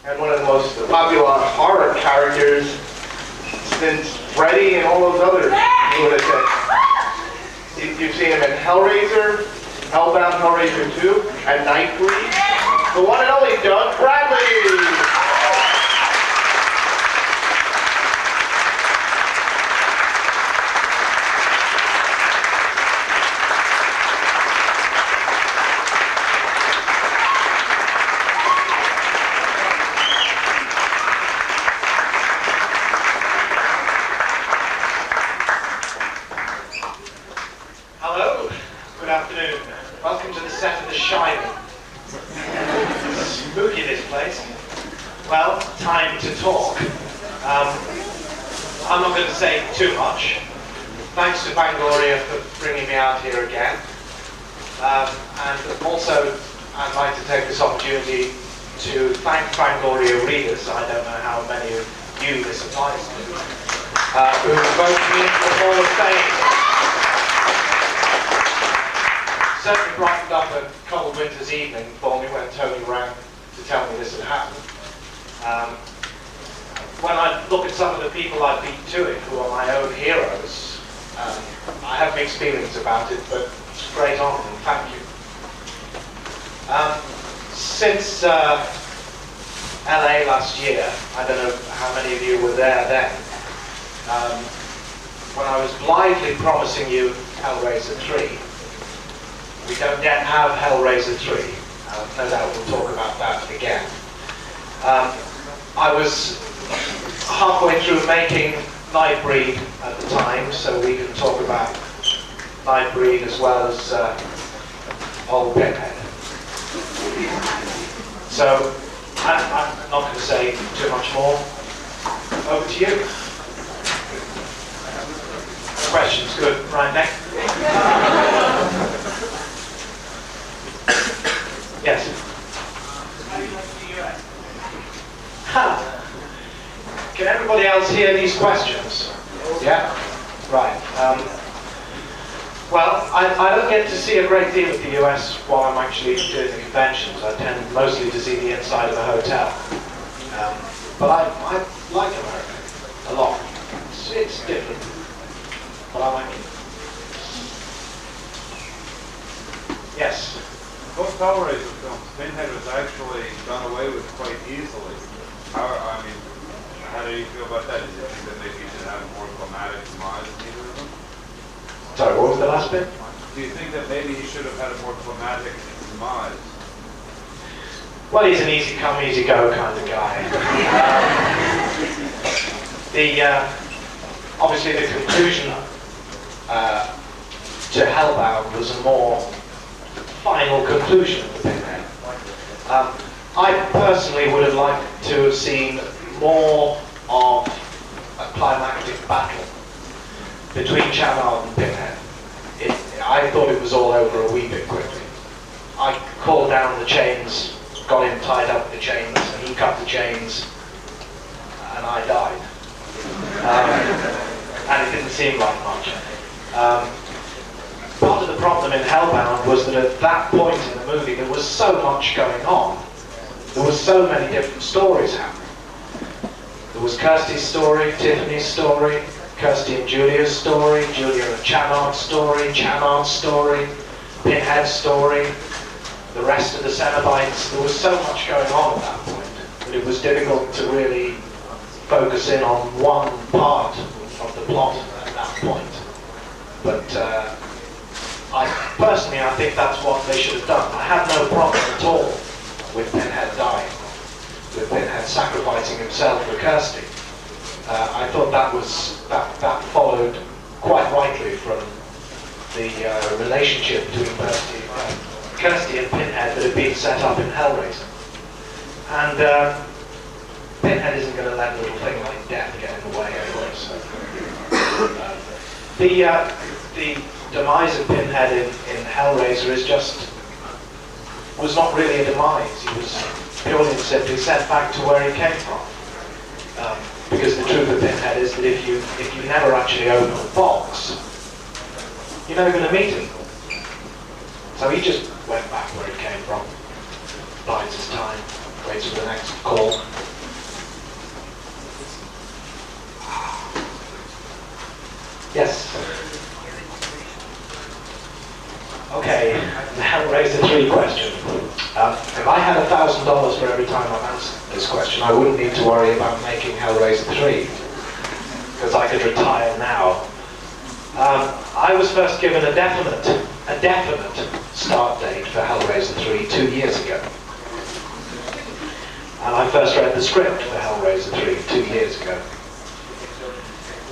and one of the most popular horror characters since Freddy and all those other lunatics. You've seen him in Hellraiser, Hellbound, Hellraiser 2, and Nightbreed. The one and only Doug Bradley! Hello, good afternoon. Welcome to the set of The Shining. Spooky, this place. Well, time to talk. I'm not going to say too much. Thanks to Fangoria for bringing me out here again. And also, I'd like to take this opportunity to thank Fangoria readers, I don't know how many of you this applies to, who voted me into the Hall of Fame. Certainly brightened up a cold winter's evening for me when Tony rang to tell me this had happened. When I look at some of the people I've beat to it, who are my own heroes, I have mixed feelings about it, but it's a great honour, and thank you. Since LA last year, I don't know how many of you were there then, when I was blithely promising you Hellraiser 3, we don't yet have Hellraiser 3. No doubt we'll talk about that again. I was halfway through making Nightbreed at the time, so we can talk about Nightbreed as well as old Pinhead. So I'm not going to say too much more. Over to you. Questions? Good. Right, next. Yes. How do you like the US? Can everybody else hear these questions? Yeah? Right. Well, I don't get to see a great deal of the US while I'm actually doing the conventions. I tend mostly to see the inside of a hotel. But I like America a lot. It's different, but I like it. Yes? Both Hellraiser films, Pinhead was actually done away with quite easily. How do you feel about that? Do you think that maybe you should have a more climatic demise in either of them? Sorry, what was the last bit? Do you think that maybe he should have had a more climatic demise? Well, he's an easy come, easy go kind of guy. Obviously the conclusion to Hellbound was a more final conclusion of the Pinhead. I personally would have liked to have seen more of a climactic battle between Channard and Pinhead. I thought it was all over a wee bit quickly. I called down the chains, got him tied up with the chains, and he cut the chains, and I died. And it didn't seem like much. Part of the problem in Hellbound was that at that point in the movie there was so much going on. There were so many different stories happening. There was Kirsty's story, Tiffany's story, Kirsty and Julia's story, Julia and Channard's story, Pinhead's story, the rest of the Cenobites. There was so much going on at that point that it was difficult to really focus in on one part of the plot at that point. But I think that's what they should have done. I have no problem at all with Pinhead dying, with Pinhead sacrificing himself for Kirsty. I thought that followed quite rightly from the relationship between Kirsty and Pinhead that had been set up in Hellraiser. And Pinhead isn't going to let a little thing like death get in the way anyway. So. The demise of Pinhead in Hellraiser was not really a demise. He was purely and simply sent back to where he came from. Because the truth of Pinhead is that if you never actually open the box, you're never going to meet him. So he just went back where he came from, bides his time. waits for the next call. Yes. Okay, the Hellraiser 3 question. If I had $1,000 for every time I've answered this question, I wouldn't need to worry about making Hellraiser 3, because I could retire now. I was first given a definite start date for Hellraiser 3 2 years ago. And I first read the script for Hellraiser 3 2 years ago.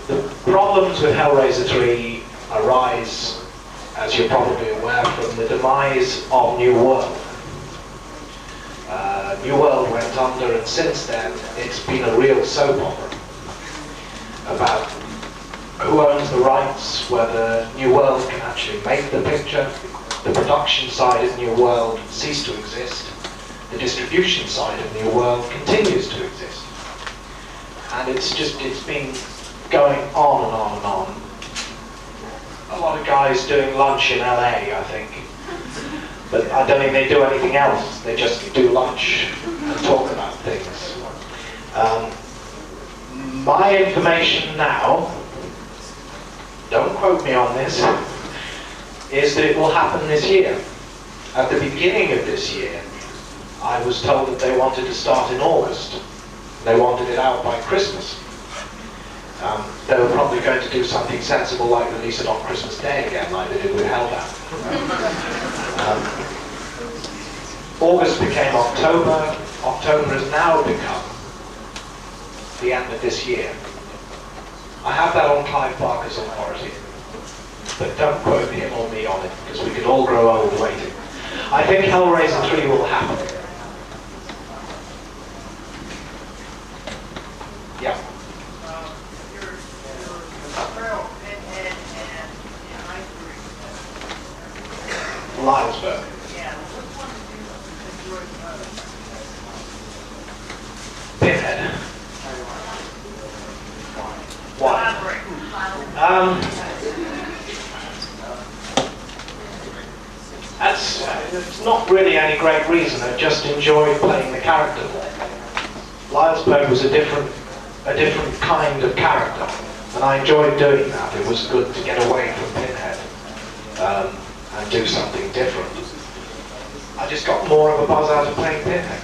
The problems with Hellraiser 3 arise, as you're probably aware, from the demise of New World. New World went under, and since then it's been a real soap opera about who owns the rights, whether New World can actually make the picture. The production side of New World ceased to exist. The distribution side of New World continues to exist. And it's been going on and on and on. A lot of guys doing lunch in LA, I think. But I don't think they do anything else. They just do lunch and talk about things. My information now, don't quote me on this, is that it will happen this year. At the beginning of this year, I was told that they wanted to start in August. They wanted it out by Christmas. They were probably going to do something sensible like release it on Christmas Day again, like they did with Hellbound. August became October. October has now become the end of this year. I have that on Clive Barker's authority, but don't quote him or me on it, because we could all grow old waiting. I think Hellraiser 3 will happen. Yeah. Lyle'sburg. Pinhead. Why? It's not really any great reason. I just enjoyed playing the character. Lyle'sburg was a different kind of character, and I enjoyed doing that. It was good to get away from Pinhead and do something different. I just got more of a buzz out of playing Pinhead,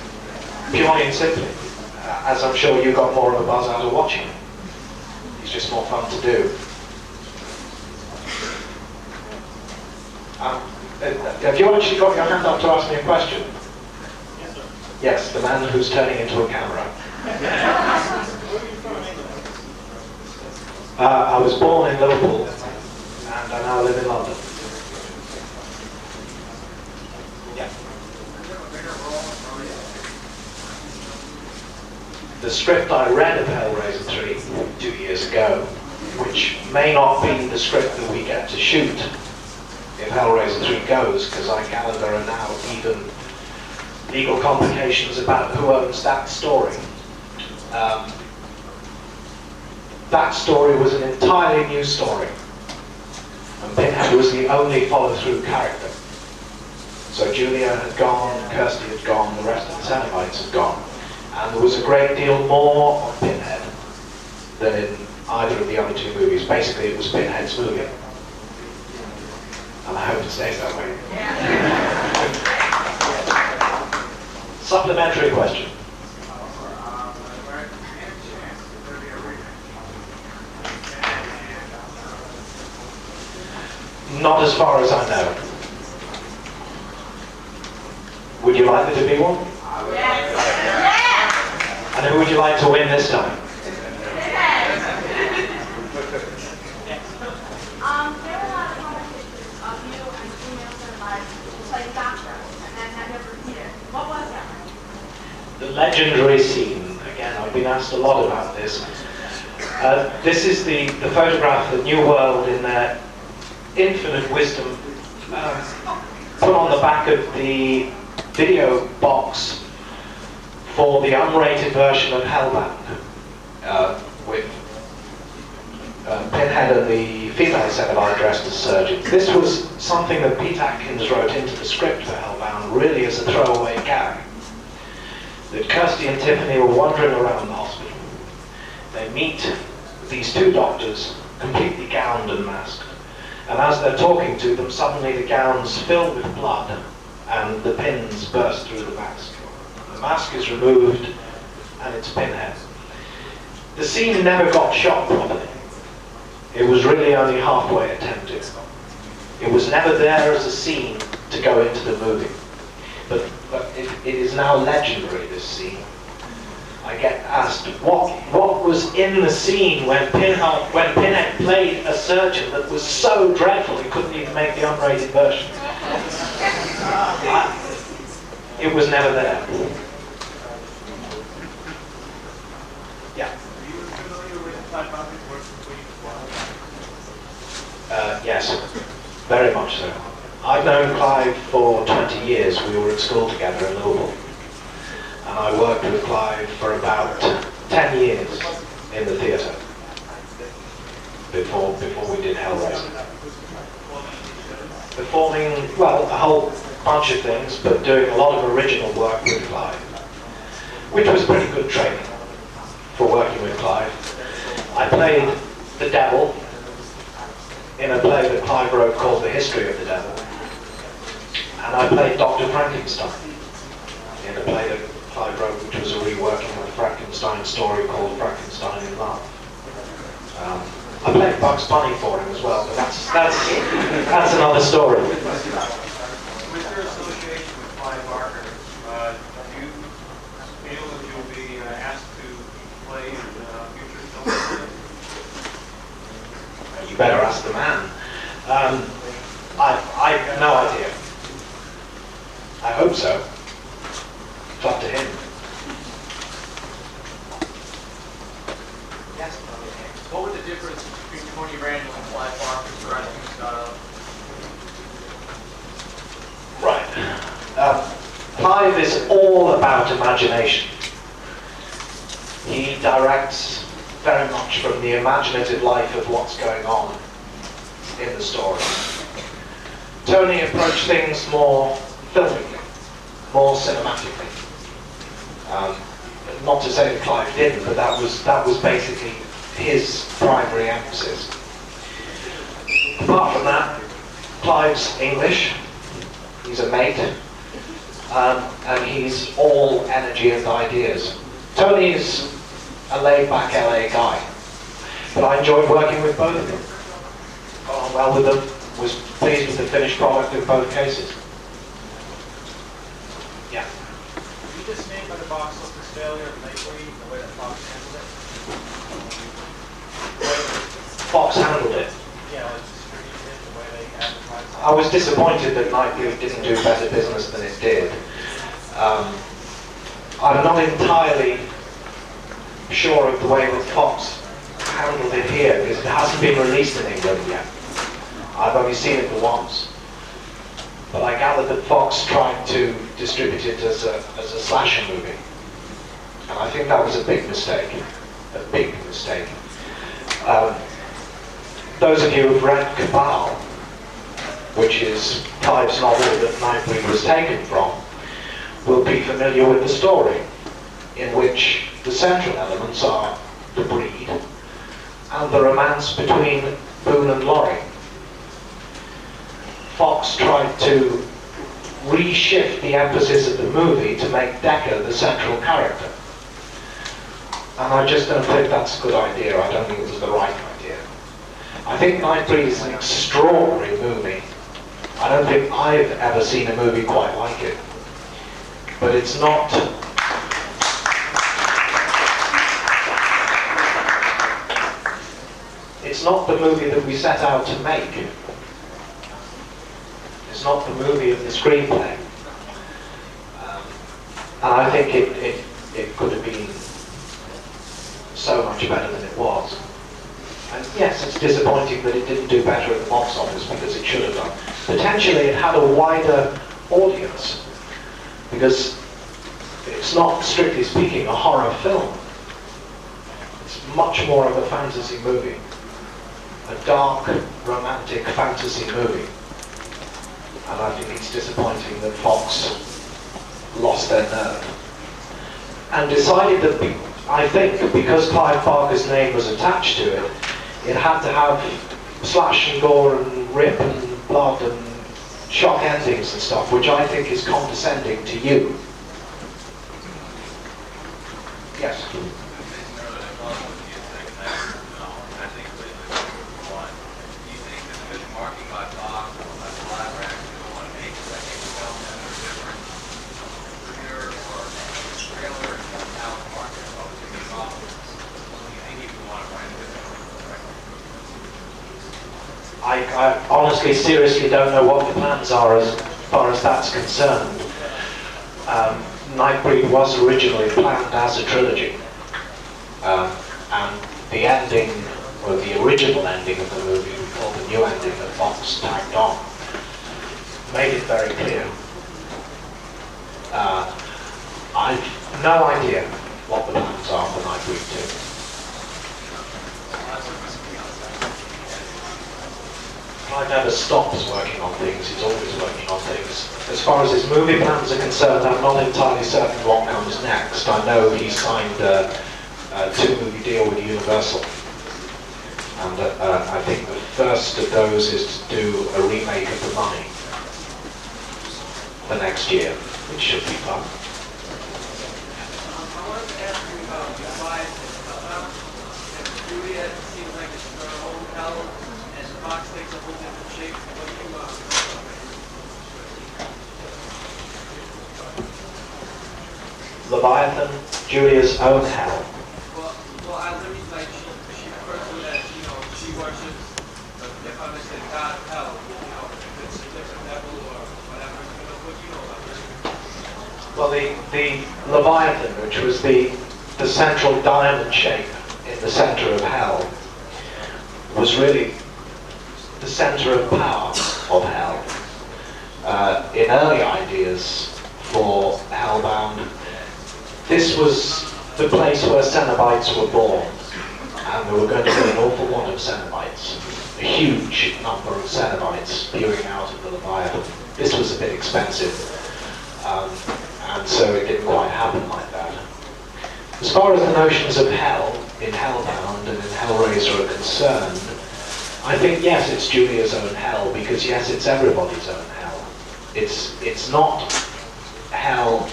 purely and simply, as I'm sure you got more of a buzz out of watching him. He's just more fun to do. Have you actually got your hand up to ask me a question? Yes, sir. Yes, the man who's turning into a camera. I was born in Liverpool, and I now live in London. Yeah. The script I read of Hellraiser 3 2 years ago, which may not be the script that we get to shoot if Hellraiser 3 goes, because I gather there are now even legal complications about who owns that story. That story was an entirely new story, and Pinhead was the only follow-through character. So Julia had gone, Kirsty had gone, the rest of the Cenobites had gone, and there was a great deal more of Pinhead than in either of the other two movies. Basically, it was Pinhead's movie, and I hope it stays that way. Supplementary question. Not as far as I know. Would you like there to be one? Yes. And who would you like to win this time? There were a lot of competitions of you and female Cenobites who played doctor, and then that never repeated. What was that? The legendary scene. Again, I've been asked a lot about this. This is the photograph that New World, in their infinite wisdom, put on the back of the video box for the unrated version of Hellbound, with Pinhead and the female Cenobite dressed as surgeons. This was something that Pete Atkins wrote into the script for Hellbound, really as a throwaway gag. that Kirsty and Tiffany were wandering around the hospital. They meet these two doctors, completely gowned and masked. And as they're talking to them, suddenly the gowns fill with blood and the pins burst through the mask. The mask is removed and it's Pinhead. The scene never got shot properly. It was really only halfway attempted. It was never there as a scene to go into the movie. But it is now legendary, this scene. I get asked, what was in the scene when Pinhead played a surgeon that was so dreadful he couldn't even make the unrated version? It was never there. Yeah. Are you familiar with Clive Barker's work before? Yes, very much so. I've known Clive for 20 years. We were at school together in Liverpool. And I worked with Clive for about 10 years in the theatre before we did Hellraiser. Performing, well, a whole bunch of things, but doing a lot of original work with Clive, which was pretty good training for working with Clive. I played the devil in a play that Clive wrote called The History of the Devil. And I played Dr. Frankenstein in a play that Clive wrote, which was a reworking of the Frankenstein story called Frankenstein in Love. I played Bugs Bunny for him as well, but that's another story. With your association with Clive Barker, do you feel that you'll be asked to play in future films? You better ask the man. I've no idea. I hope so. It's up to him. Yes. What was the difference between Tony Randall and Clive Barker's writing style? Right. Clive is all about imagination. He directs very much from the imaginative life of what's going on in the story. Tony approached things more filmically, more cinematically. Not to say that Clive didn't, but that was basically his primary emphasis. Apart from that, Clive's English, he's a mate, and he's all energy and ideas. Tony's a laid-back LA guy, but I enjoyed working with both of them. Got on well with them, was pleased with the finished product in both cases. Yeah. Were you dismayed by the box office failure of Nightbreed and the way that Fox handled it? Fox handled it. Yeah, like distributed it, the way they advertised it. I was disappointed that Nightbreed didn't do better business than it did. I'm not entirely sure of the way that Fox handled it here, because it hasn't been released in England yet. I've only seen it once. But I gather that Fox tried to distribute it as a slasher movie. And I think that was a big mistake. A big mistake. Those of you who've read Cabal, which is Clive's novel that Nightbreed was taken from, will be familiar with the story, in which the central elements are the breed and the romance between Boone and Laurie. Fox tried to reshift the emphasis of the movie to make Decker the central character. And I just don't think that's a good idea. I don't think it was the right idea. I think Nightbreed is an extraordinary movie. I don't think I've ever seen a movie quite like it. But it's not... It's not the movie that we set out to make. It's not the movie of the screenplay. And I think it could have been so much better than it was. And yes, it's disappointing that it didn't do better at the box office, because it should have done. Potentially it had a wider audience, because it's not, strictly speaking, a horror film. It's much more of a fantasy movie. A dark, romantic fantasy movie. And I think it's disappointing that Fox lost their nerve. and decided that, I think, because Clive Barker's name was attached to it, it had to have slash and gore and rip and blood and shock endings and stuff, which I think is condescending to you. Yes? I honestly, seriously don't know what the plans are as far as that's concerned. Nightbreed was originally planned as a trilogy, and the ending, or the original ending of the movie, or the new ending that Fox tagged on, made it very clear. I've no idea what the plans are for Nightbreed 2. Clive never stops working on things, he's always working on things. As far as his movie plans are concerned, I'm not entirely certain what comes next. I know he signed a two-movie deal with Universal. And I think the first of those is to do a remake of The Mummy for next year, which should be fun. I wanted to ask you about Clive and Juliet. It seems like it's their own hell, and the box takes a whole different shape. What do you Leviathan, Julia's own hell. Well, I literally, like, she refers to it as, she worships, if I understand, God of hell, if it's a different devil or whatever, what do you know about this? Well, the Leviathan, which was the central diamond shape in the center of hell, was really the center of power of hell. In early ideas for Hellbound, this was the place where Cenobites were born, and there were going to be an awful lot of Cenobites, a huge number of Cenobites spewing out of the Leviathan. This was a bit expensive, and so it didn't quite happen like that. As far as the notions of hell in Hellbound and in Hellraiser are concerned, I think yes, it's Julia's own hell, because yes, it's everybody's own hell. It's not hell,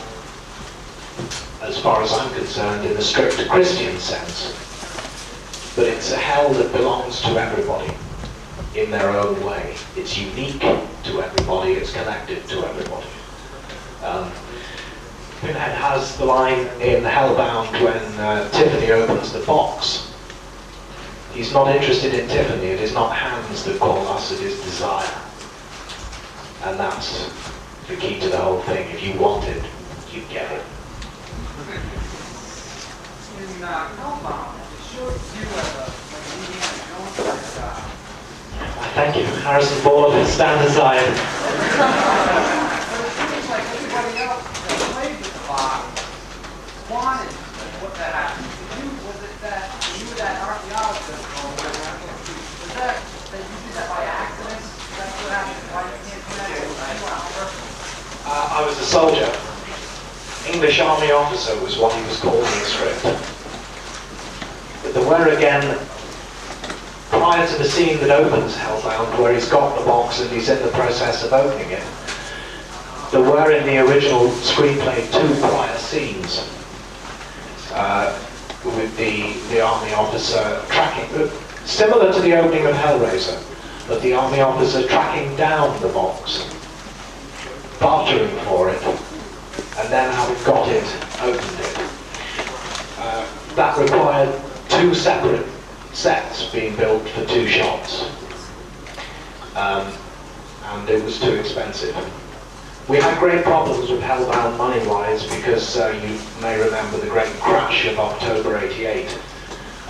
as far as I'm concerned, in a strict Christian sense, but it's a hell that belongs to everybody in their own way. It's unique to everybody, it's connected to everybody. Pinhead has the line in Hellbound when Tiffany opens the box. He's not interested in Tiffany, it is not hands that call us, it is desire. And that's the key to the whole thing. If you want it, you get it. In Hellbound, it shows you as a Indiana Jones kind of guy. Thank you. Harrison Ford, stand aside. But it seems like everybody else that played this box wanted what that happened. Was it that you were that archaeologist or whatever? Was that you did that by accident? That's what happened? Why you can't do that? I was a soldier. English Army officer was what he was called in the script. But there were again, prior to the scene that opens Hellbound, where he's got the box and he's in the process of opening it, there were in the original screenplay 2 prior scenes with the army officer tracking, similar to the opening of Hellraiser, but the army officer tracking down the box, bartering for it, and then having got it, opened it. That required 2 separate sets being built for 2 shots, and it was too expensive. We had great problems with Hellbound money-wise because you may remember the great crash of October '88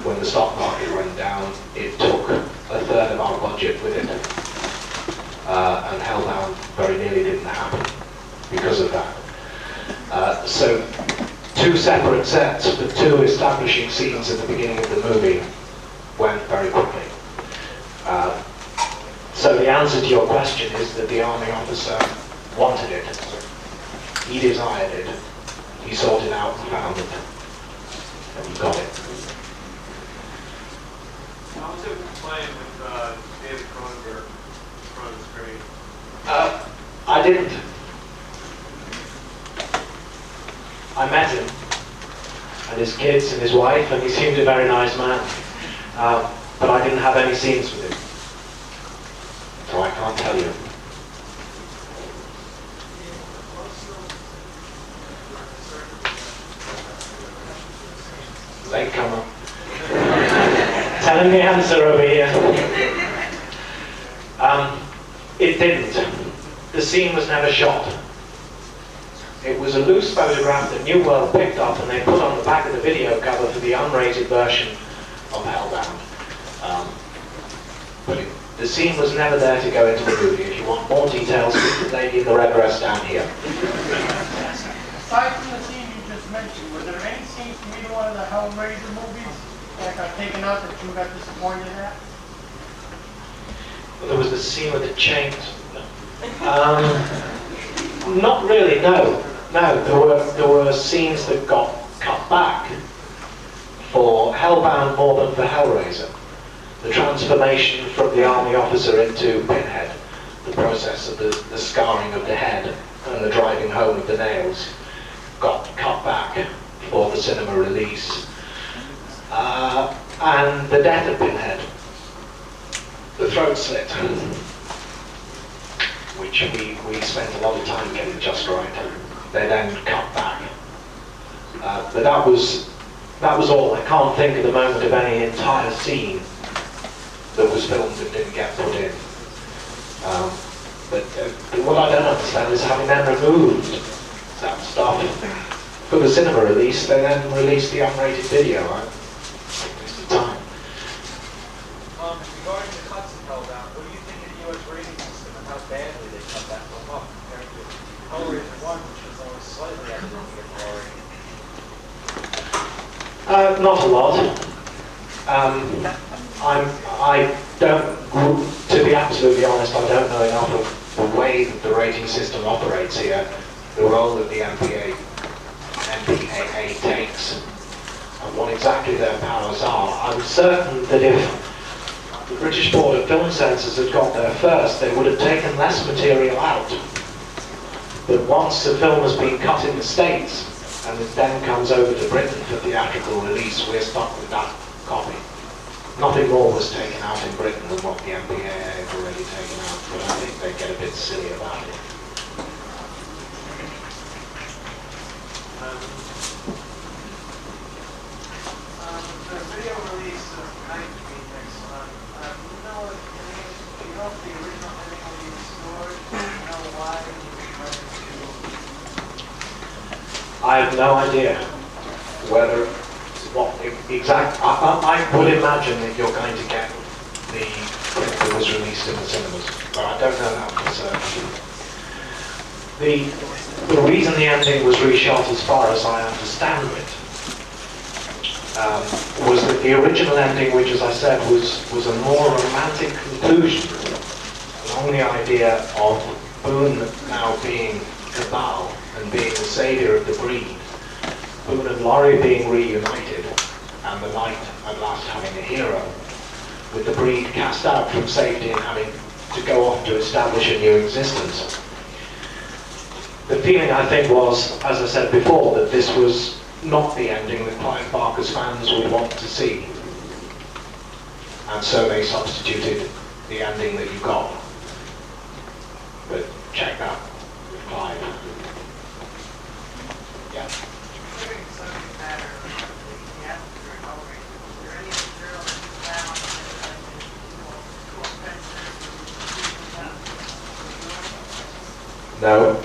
when the stock market went down. It took a third of our budget with it, and Hellbound very nearly didn't happen because of that. So 2 separate sets for 2 establishing scenes at the beginning of the movie went very quickly. So the answer to your question is that the army officer wanted it. He desired it. he sorted out and found it. And he got it. How was it playing with David Cronenberg in front of the screen? I didn't. I met him, and his kids and his wife, and he seemed a very nice man. But I didn't have any scenes with him. So I can't tell you. Late comer. Telling the answer over here. It didn't. The scene was never shot. It was a loose photograph that New World picked up and they put on the back of the video cover for the unrated version of Hellbound. But the scene was never there to go into the movie. If you want more details, speak to the lady in the red dress down here. Aside from the scene you just mentioned, were there any scenes from either one of the Hellraiser movies that got taken out that you got disappointed at? Well, there was the scene with the chains. Not really, no. No, there were scenes that got cut back for Hellbound more than for Hellraiser. The transformation from the army officer into Pinhead, the process of the scarring of the head and the driving home of the nails, got cut back for the cinema release. And the death of Pinhead, the throat slit, which we spent a lot of time getting just right. They then cut back. But that was all. I can't think at the moment of any entire scene that was filmed and didn't get put in. But what I don't understand is having then removed that stuff for the cinema release, they then released the unrated video. I waste of time. Regarding the cuts of Hellbound, what do you think of the U.S. rating system and how badly they cut that film up compared to Hellraiser 1, which was only slightly ahead of the rating? Not a lot. I don't, to be absolutely honest, I don't know enough of the way that the rating system operates here, the role that the MPAA takes, and what exactly their powers are. I'm certain that if the British Board of Film Censors had got there first, they would have taken less material out. But once the film has been cut in the States, and it then comes over to Britain for theatrical release, we're stuck with that copy. Nothing more was taken out in Britain than what the MPAA have already taken out, but I think they get a bit silly about it. The video release of Nightbreed next month, do you know if the original ending will be restored? Do you know why I have no idea whether, what exact, I would imagine that you're going to get the print that was released in the cinemas, but I don't know that for certain. The reason the ending was reshot, as far as I understand it, was that the original ending, which as I said was a more romantic conclusion along the idea of Boone now being Cabal and being the saviour of the breed, Boone and Laurie being reunited, and the Knight at last having a hero, with the breed cast out from safety and having to go off to establish a new existence. The feeling, I think, was, as I said before, that this was not the ending that Clive Barker's fans would want to see. And so they substituted the ending that you got. But check that with Clive. Yeah. No.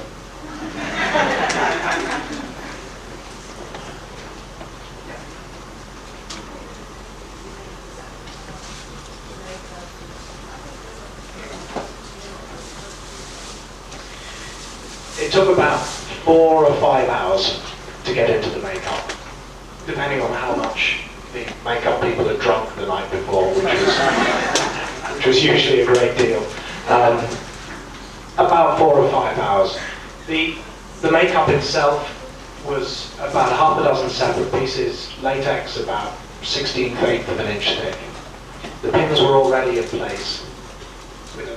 It took about 4 or 5 hours to get into the makeup, depending on how much the makeup people had drunk the night before, which was usually a great deal. About 4 or 5 hours. The makeup itself was about half a dozen separate pieces, latex about 1/16 of an inch thick. The pins were already in place with a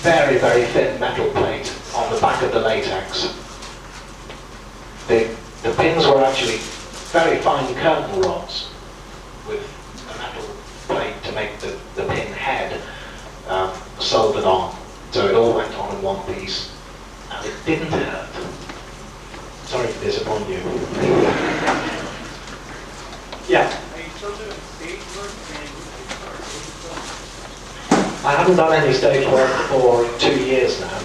very, very thin metal plate on the back of the latex. The pins were actually very fine curtain rods with a metal plate to make the pin head soldered on. So it all went on in one piece, and it didn't hurt. Sorry to disappoint you. Yeah. I haven't done any stage work for 2 years now.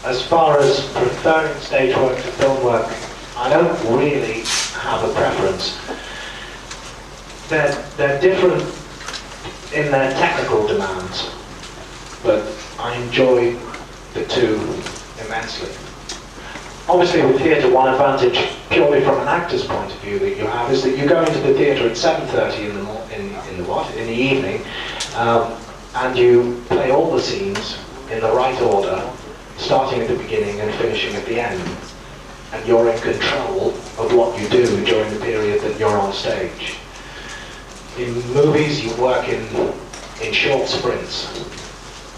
As far as preferring stage work to film work, I don't really have a preference. They're different in their technical demands, but I enjoy the two immensely. Obviously with theatre, one advantage, purely from an actor's point of view, that you have is that you go into the theatre at 7:30 in the evening, and you play all the scenes in the right order, starting at the beginning and finishing at the end. And you're in control of what you do during the period that you're on stage. In movies, you work in short sprints,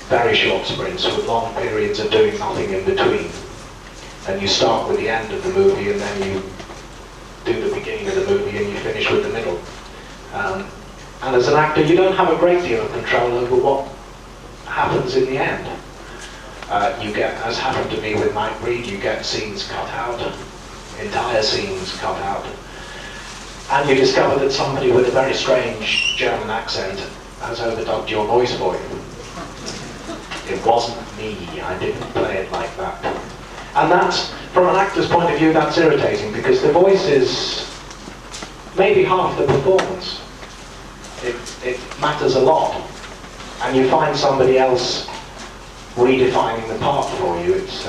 very short sprints, with long periods of doing nothing in between. And you start with the end of the movie, and then you do the beginning of the movie, and you finish with the middle. And as an actor, you don't have a great deal of control over what happens in the end. You get, as happened to me with Nightbreed, you get scenes cut out, entire scenes cut out. And you discover that somebody with a very strange German accent has overdubbed your voice for you. It wasn't me, I didn't play it like that. And that's, from an actor's point of view, that's irritating, because the voice is maybe half the performance. It matters a lot. And you find somebody else redefining the part for you. It's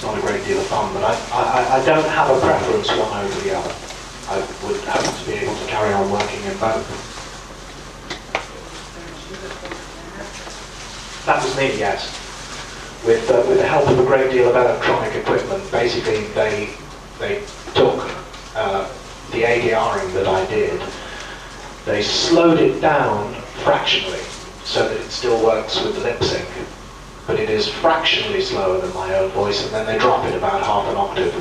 not a great deal of fun, but I don't have a preference one over the other. I would hope to be able to carry on working in both. That was me, yes. With the help of a great deal of electronic equipment, basically they took the ADRing that I did, they slowed it down fractionally so that it still works with the lip sync, but it is fractionally slower than my own voice, and then they drop it about half an octave.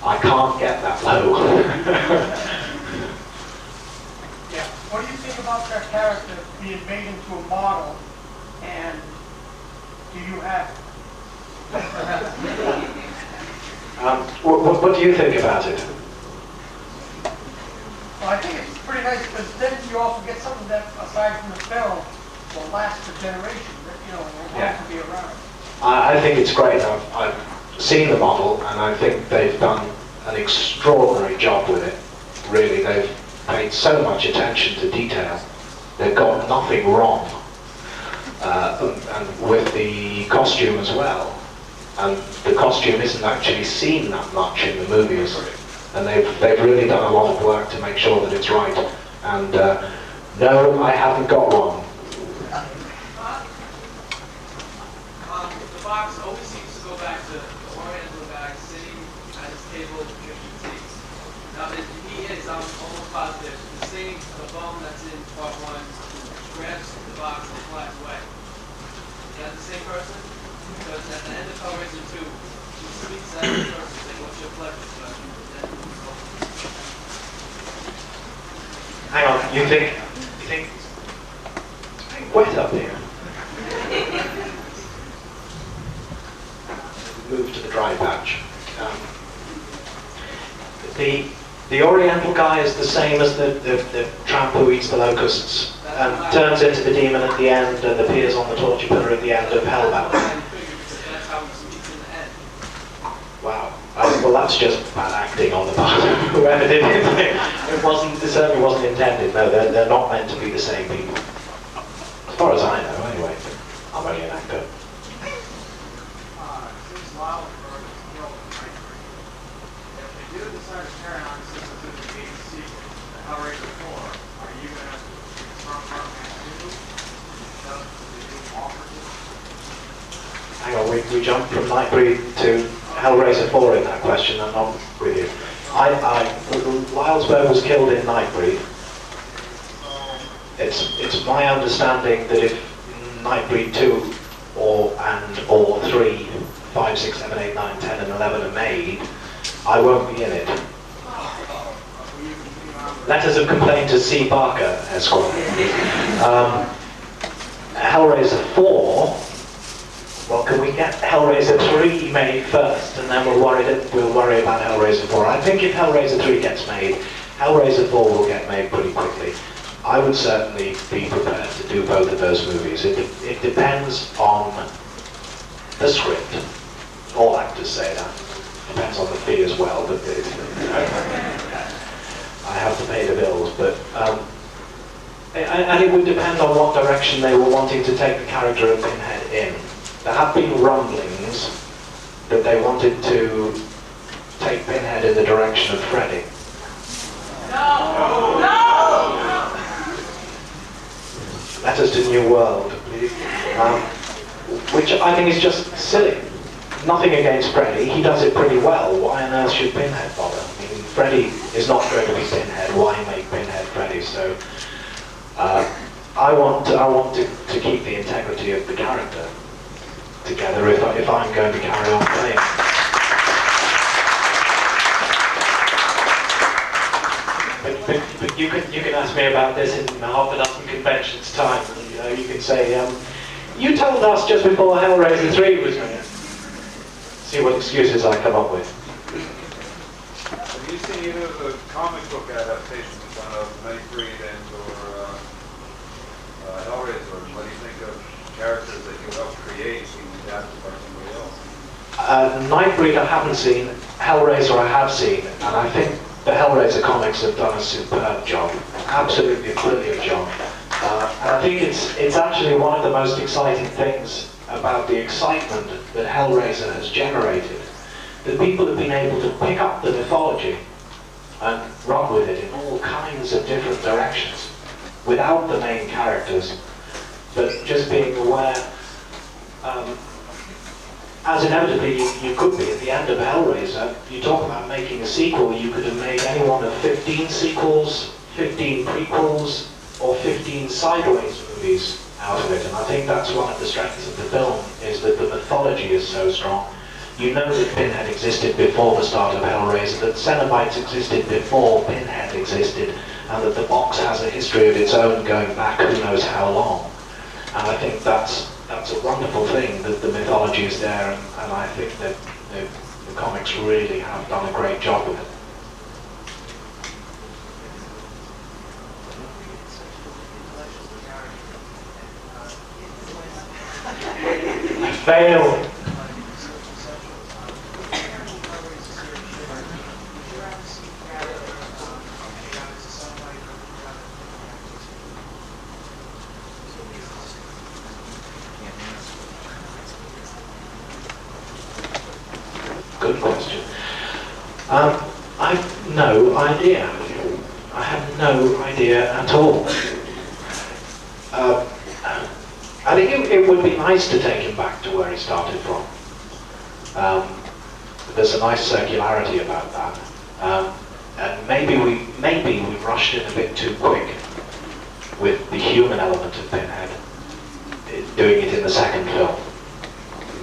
I can't get that low. Yeah. What do you think about their character being made into a model, and do you have it? What do you think about it? Well, I think it's pretty nice, because then you also get something that, aside from the film, will last for generations, will have to be around. I think it's great. I've seen the model, and I think they've done an extraordinary job with it. Really, they've paid so much attention to detail. They've got nothing wrong. And with the costume as well. And the costume isn't actually seen that much in the movies. And they've really done a lot of work to make sure that it's right. And no, I haven't got one. The box always seems to go back to the Oriental guy sitting at his table drinking tea. Now, he is, I'm almost positive, the same, the bum that's in part 1 grabs the box and flies away. Is that the same person? Because at the end of Hellraiser 2, he speaks at the person saying, what's your pleasure? Hang on, you think it's pretty wet up here. Move to the dry patch. The Oriental guy is the same as the tramp who eats the locusts and turns into the demon at the end and appears on the torture pillar at the end of Hellbound. Wow. Well, that's just bad acting on the part of whoever did it. It certainly wasn't intended. No, they're not meant to be the same people. As far as I know, anyway. I'm only an actor. Hang on, we jumped from Nightbreed to Hellraiser 4 in that question, I'm not with you. Wildsberg was killed in Nightbreed. It's my understanding that if Nightbreed 2 or 3, 5, 6, 7, 8, 9, 10 and 11 are made, I won't be in it. Letters of complaint to C. Barker, Esquire. Hellraiser 4, well, can we get Hellraiser 3 made first, and then we'll worry about Hellraiser 4. I think if Hellraiser 3 gets made, Hellraiser 4 will get made pretty quickly. I would certainly be prepared to do both of those movies. It depends on the script. All actors say that. Depends on the fee as well, but I have to pay the bills. But and it would depend on what direction they were wanting to take the character of Pinhead in. There have been rumblings that they wanted to take Pinhead in the direction of Freddy. No! No! Letters to New World, please. Which I think is just silly. Nothing against Freddy, he does it pretty well. Why on earth should Pinhead bother? I mean, Freddy is not going to be Pinhead. Why make Pinhead Freddy? So, I want to keep the integrity of the character together if I'm going to carry on playing. But you can ask me about this in half a dozen conventions time. You can say, you told us just before Hellraiser 3 was made. See what excuses I come up with. Have you seen either of the comic book adaptations of Nightbreed and or Hellraiser? What do you think of characters that you helped create being adapted by somebody else? Nightbreed I haven't seen, Hellraiser I have seen, and I think the Hellraiser comics have done a superb job. Absolutely brilliant job. And I think it's actually one of the most exciting things about the excitement that Hellraiser has generated. That people have been able to pick up the mythology and run with it in all kinds of different directions without the main characters, but just being aware, as inevitably you could be at the end of Hellraiser. You talk about making a sequel, you could have made any one of 15 sequels, 15 prequels, or 15 sideways movies out of it, and I think that's one of the strengths of the film, is that the mythology is so strong. You know that Pinhead existed before the start of Hellraiser, that Cenobites existed before Pinhead existed, and that the box has a history of its own going back who knows how long. And I think that's a wonderful thing, that the mythology is there, and I think that the comics really have done a great job with it. I failed. Good question. I've no idea. I have no idea at all. I think it would be nice to take him back to where he started from. There's a nice circularity about that. And maybe we rushed in a bit too quick with the human element of Pinhead, doing it in the second film.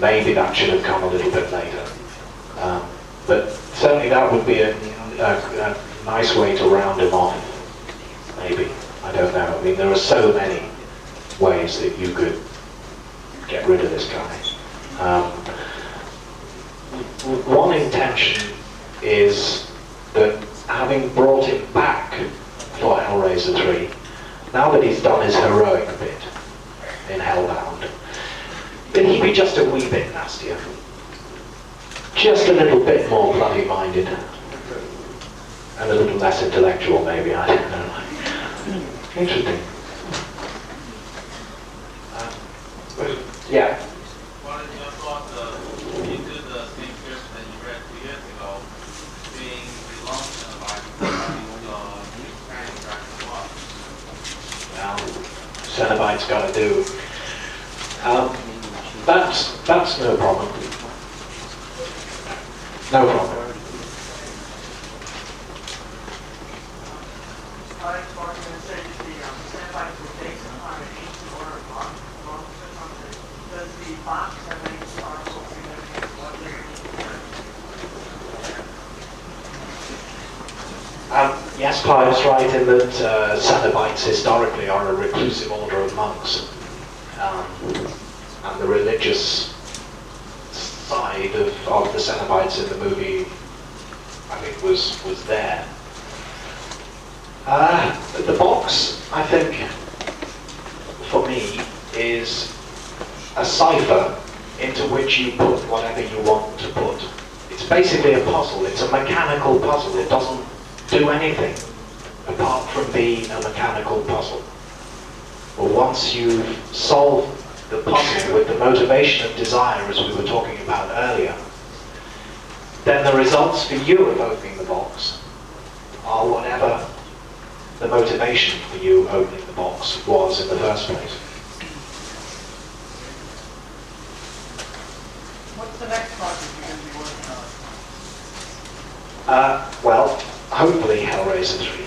Maybe that should have come a little bit later. But certainly that would be a nice way to round him off. Maybe. I don't know. I mean, there are so many ways that you could get rid of this guy. One intention is that having brought him back for Hellraiser 3, now that he's done his heroic bit in Hellbound, that he be just a wee bit nastier. Just a little bit more bloody-minded. And a little less intellectual, maybe, I don't know. Interesting. Yeah. What is your thought when you did the same script that you read 2 years ago, being the long Cenobites Cenobites gotta do. That's no problem. No problem. Clive Barker said that the Cenobites were based upon an ancient order of monks or something. Does the box have any historical significance? What they're Yes, Clive's right in that Cenobites historically are a reclusive order of monks. And the religious side of the Cenobites in the movie, I think, was there. The box, I think, for me, is a cipher into which you put whatever you want to put. It's basically a puzzle. It's a mechanical puzzle. It doesn't do anything apart from being a mechanical puzzle. But once you've solved the puzzle with the motivation and desire, as we were talking about earlier, then the results for you of opening the box are whatever the motivation for you opening the box was in the first place. What's the next project you're going to be working on? Well, hopefully Hellraiser 3.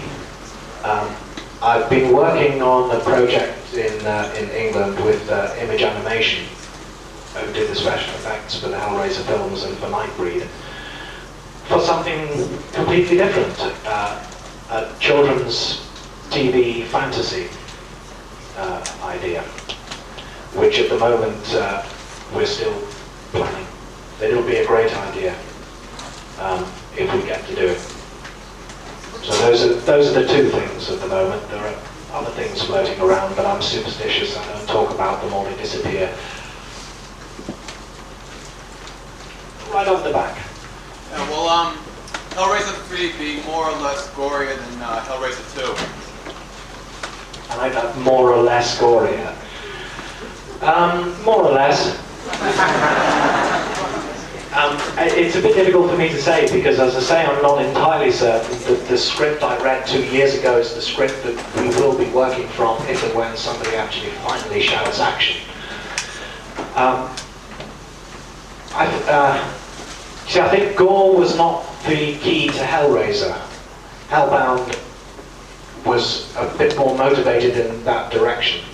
I've been working on a project in England with Image Animation, who did the special effects for the Hellraiser films and for Nightbreed, for something completely different. A children's TV fantasy idea, which at the moment we're still planning. It'll be a great idea if we get to do it. So those are the two things at the moment. There are other things floating around, but I'm superstitious. I don't talk about them or they disappear. Right on the back. Yeah, well, Hellraiser 3 be more or less gorier than Hellraiser 2. I like that, more or less gorier. More or less. It's a bit difficult for me to say because, as I say, I'm not entirely certain that the script I read 2 years ago is the script that we will be working from if and when somebody actually finally shouts action. I think gore was not the key to Hellraiser. Hellbound was a bit more motivated in that direction.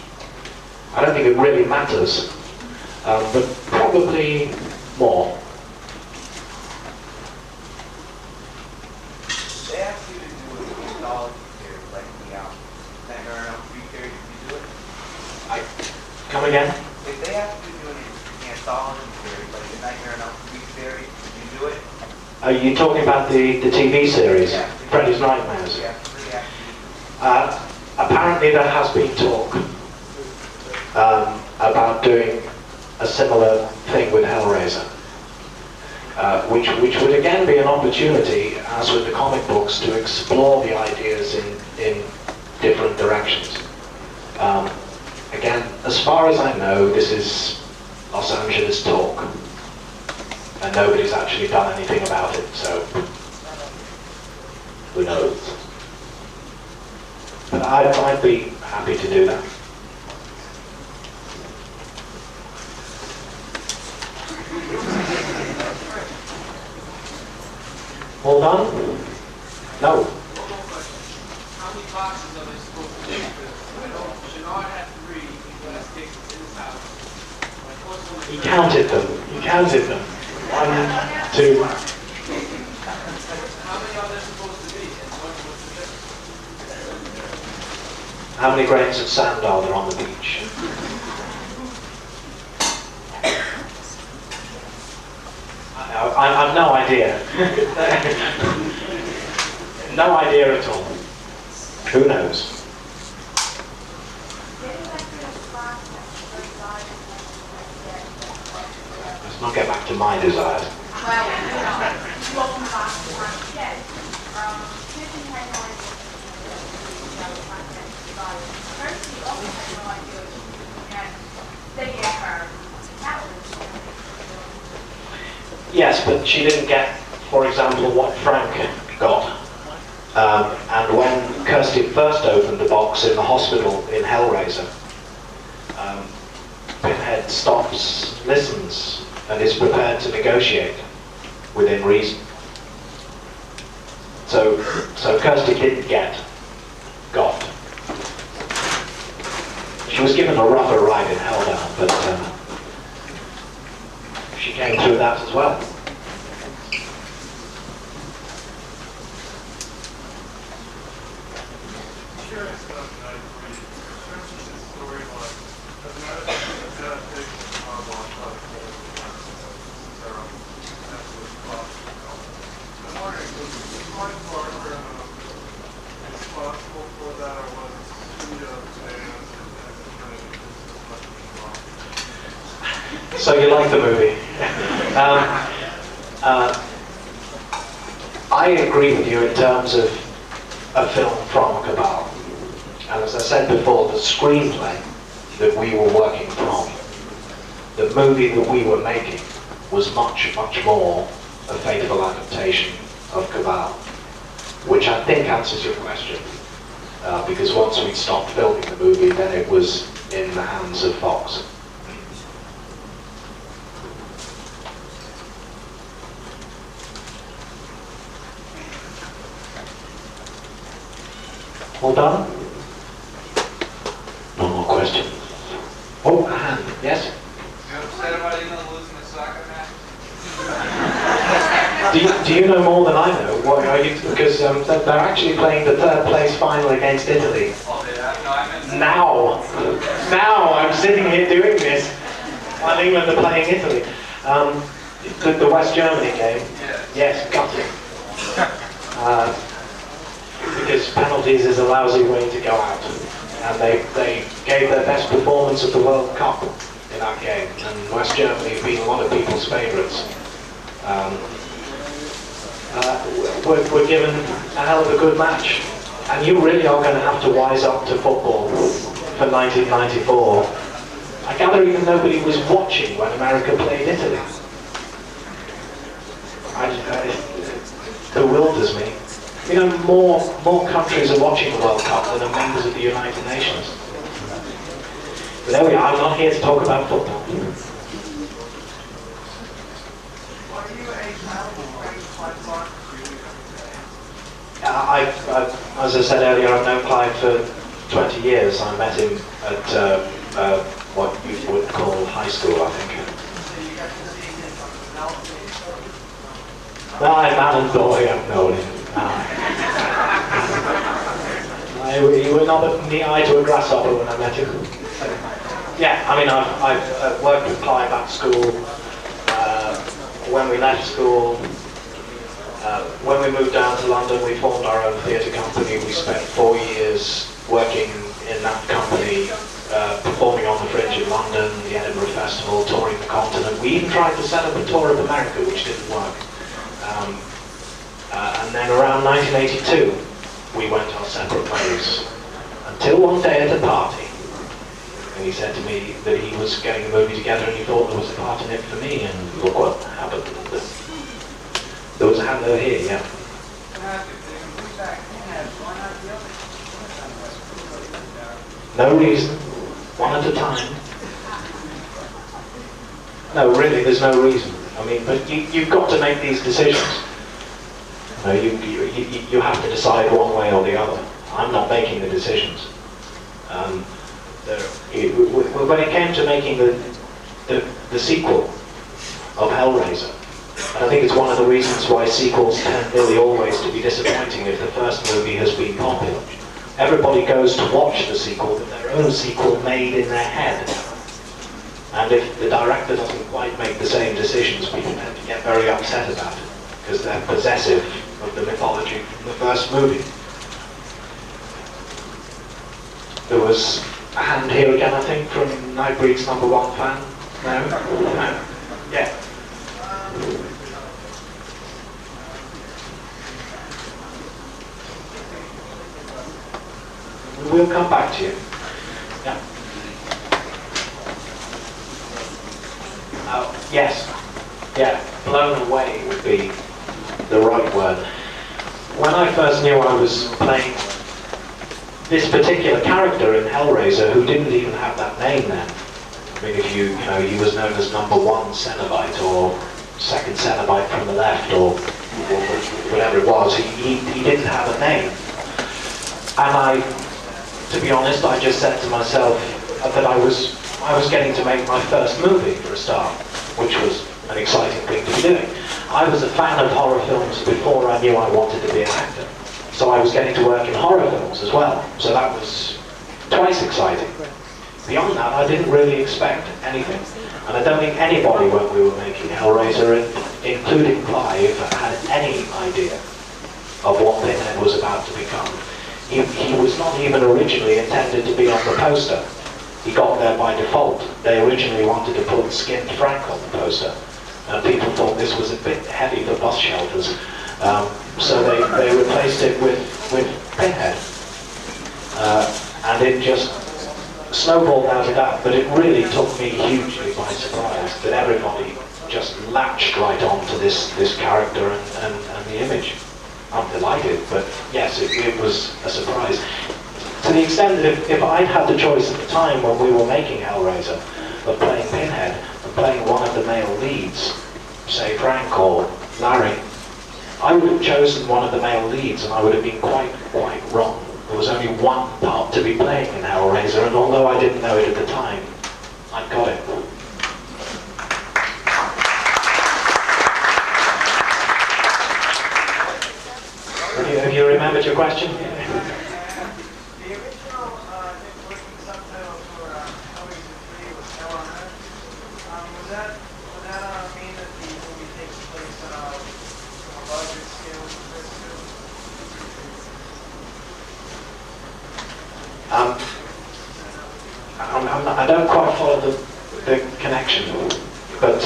I don't think it really matters, but probably more. They asked you to do a mythology series like the Nightmare on Elm Street series. Did you do it? Come again? If they asked you to do an anthology series like the Nightmare on Elm Street series, did you do it? Are you talking about the TV series, Yeah. Freddy's Nightmares? Yeah, pretty actually. Apparently there has been talk about doing a similar thing with Hellraiser, which would again be an opportunity, as with the comic books, to explore the ideas in different directions. Again, as far as I know, this is Los Angeles talk, and nobody's actually done anything about it, so who knows? But I'd be happy to do that. All done? No. One more question. How many boxes are they supposed to make? Because Shenard had 3 glass cases in his house. He counted them. He counted them. 1, 2. How many are there supposed to be? And what's the difference? How many grains of sand are there on the beach? I've no idea. No idea at all. Who knows? Let's not get back to my desires. Well, you open the box and find it dead. Susan had no idea what the content of the volume. First, she also had no idea what she had. They gave her tablets. Yes, but she didn't get, for example, what Frank got. And when Kirsty first opened the box in the hospital in Hellraiser, Pinhead stops, listens, and is prepared to negotiate within reason. So Kirsty didn't get got. She was given a rougher ride in Hellbound, but she came through that as well. Curious about Nightbreed. In terms of the storyline, does that adaptation of novel on top of the terrible, absolute plot? I'm wondering, was Clive Barker responsible for that, or was it studio fans and Trinity as much as wrong? So you like the movie? I agree with you in terms of a film from Cabal. And as I said before, the screenplay that we were working from, the movie that we were making, was much, much more a faithful adaptation of Cabal, which I think answers your question. Because once we stopped filming the movie, then it was in the hands of Fox. All done? No more questions. Oh, a hand, yes? You upset about England losing the soccer match? Do you know more than I know? What are you? Because they're actually playing the third place final against Italy. Oh, they have? No, I meant... Now I'm sitting here doing this while England are playing Italy. The West Germany game. Yes, got it. Because penalties is a lousy way to go out. And they gave their best performance at the World Cup in that game. And West Germany have been a lot of people's favourites. We're given a hell of a good match. And you really are going to have to wise up to football for 1994. I gather even nobody was watching when America played Italy. It bewilders me. You know, more countries are watching the World Cup than are members of the United Nations. But there we are, I'm not here to talk about football. Are you a childhood friend of Clive Barker? As I said earlier, I've known Clive for 20 years. I met him at what you would call high school, I think. So you got to see him on the development? No, I'm man and boy, I've known him. You were not a neat eye to a grasshopper when I met him. Yeah, I mean, I've worked with Clive at school. When we left school, when we moved down to London, we formed our own theatre company. We spent 4 years working in that company, performing on the Fringe in London, the Edinburgh Festival, touring the continent. We even tried to set up a tour of America, which didn't work. And then around 1982, we went our separate ways. Until one day at a party, and he said to me that he was getting a movie together and he thought there was a part in it for me, and look what happened. There was a hand over here, yeah. No reason, one at a time. No, really, there's no reason. I mean, but you've got to make these decisions. You have to decide one way or the other. I'm not making the decisions. When it came to making the sequel of Hellraiser, and I think it's one of the reasons why sequels tend nearly always to be disappointing if the first movie has been popular. Everybody goes to watch the sequel, but their own sequel made in their head. And if the director doesn't quite make the same decisions, people tend to get very upset about it, because they're possessive of the mythology from the first movie. There was a hand here again, I think, from Nightbreed's #1 fan. No? No. Yeah. We'll come back to you. Yeah. Yes. Yeah. Blown away would be the right word. When I first knew I was playing this particular character in Hellraiser, who didn't even have that name then. I mean, if he was known as #1 Cenobite, or second Cenobite from the left, or whatever it was, he didn't have a name. And to be honest, I just said to myself that I was getting to make my first movie for a start, which was an exciting thing to be doing. I was a fan of horror films before I knew I wanted to be an actor. So I was getting to work in horror films as well. So that was twice exciting. Beyond that, I didn't really expect anything. And I don't think anybody, when we were making Hellraiser, including Clive, had any idea of what Pinhead was about to become. He was not even originally intended to be on the poster. He got there by default. They originally wanted to put Skinned Frank on the poster. And people thought this was a bit heavy for bus shelters. So they replaced it with Pinhead. And it just snowballed out of that, but it really took me hugely by surprise that everybody just latched right on to this character and the image. I'm delighted, but yes, it was a surprise. To the extent that if I'd had the choice at the time when we were making Hellraiser of playing Pinhead and playing one of the male leads, say Frank or Larry, I would have chosen one of the male leads and I would have been quite wrong. There was only one part to be playing in Hellraiser, and although I didn't know it at the time, I got it. Have you remembered your question? The original working subtitle for Hellraiser 3 was Hell on Earth. Would that mean that the movie takes place on a larger scale than the first two? I don't quite follow the connection, but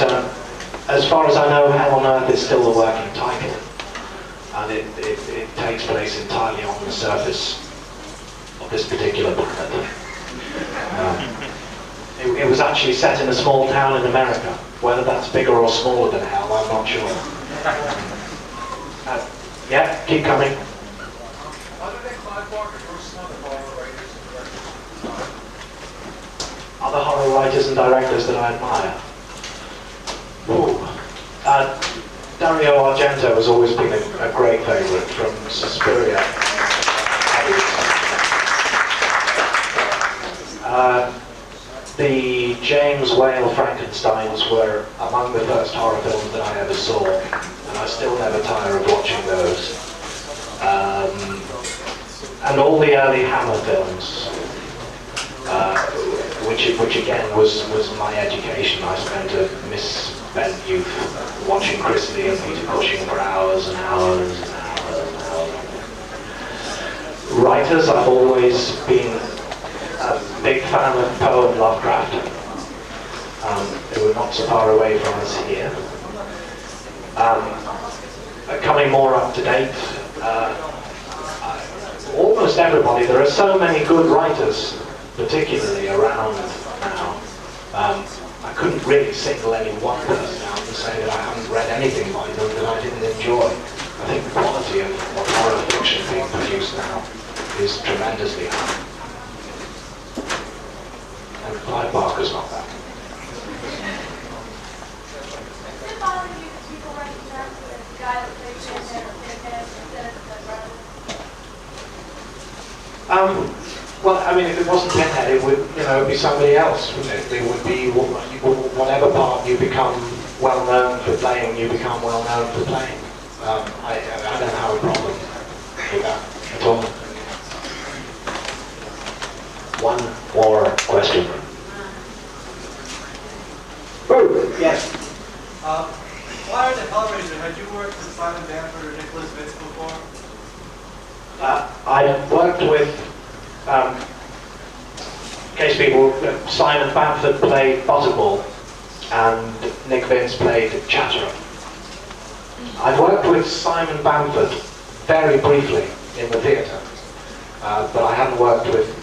as far as I know, Hell on Earth is still the working title, and it takes place entirely on the surface of this particular planet. It was actually set in a small town in America. Whether that's bigger or smaller than Hell, I'm not sure. Yeah, keep coming. Other than Clive Barker, who are some other horror writers and directors? Other horror writers and directors that I admire. Ooh. Dario Argento has always been a great favourite from Suspiria. The James Whale Frankensteins were among the first horror films that I ever saw, and I still never tire of watching those. And all the early Hammer films, which again was my education. I spent a misspent youth watching Chris Lee and Peter Cushing for hours and hours and hours and hours. Writers, I've always been a big fan of Poe and Lovecraft. They were not so far away from us here. Coming more up to date, almost everybody. There are so many good writers, particularly around now. I couldn't really single any one person out and say that I haven't read anything by them that I didn't enjoy. I think the quality of horror fiction being produced now is tremendously high. And Clive Barker's not that. Does it bother you that people recognize the guy that plays Pinhead or Pinhead instead of the brother? Well, I mean, if it wasn't Pinhead, it would, it'd be somebody else, wouldn't it? It would be whatever part you become well known for playing, you become well known for playing. I don't have a problem with that at all. One more question. Oh, yes. Prior to Hellraiser, had you worked with Simon Bamford or Nicholas Vince before? I worked with, in case people, Simon Bamford played Butterball and Nick Vince played Chatterer. I've worked with Simon Bamford very briefly in the theatre, but I haven't worked with